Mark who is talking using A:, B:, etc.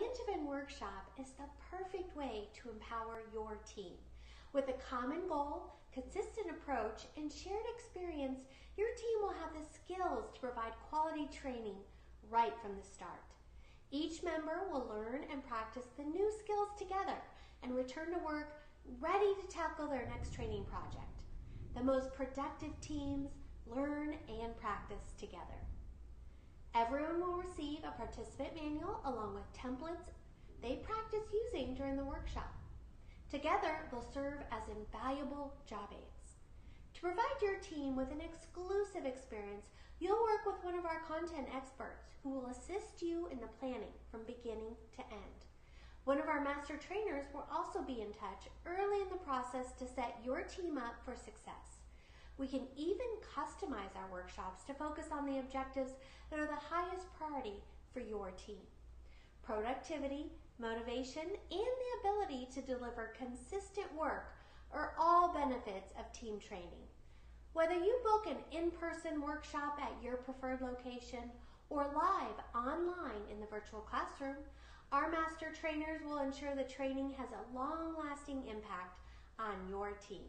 A: Angevin Workshop is the perfect way to empower your team. With a common goal, consistent approach, and shared experience, your team will have the skills to provide quality training right from the start. Each member will learn and practice the new skills together and return to work ready to tackle their next training project. The most productive teams learn and practice together. Everyone will receive a participant manual along with templates they practice using during the workshop. Together, they'll serve as invaluable job aids. To provide your team with an exclusive experience, you'll work with one of our content experts who will assist you in the planning from beginning to end. One of our master trainers will also be in touch early in the process to set your team up for success. We can even customize our workshops to focus on the objectives that are the highest priority for your team. Productivity, motivation, and the ability to deliver consistent work are all benefits of team training. Whether you book an in-person workshop at your preferred location or live online in the virtual classroom, our master trainers will ensure the training has a long-lasting impact on your team.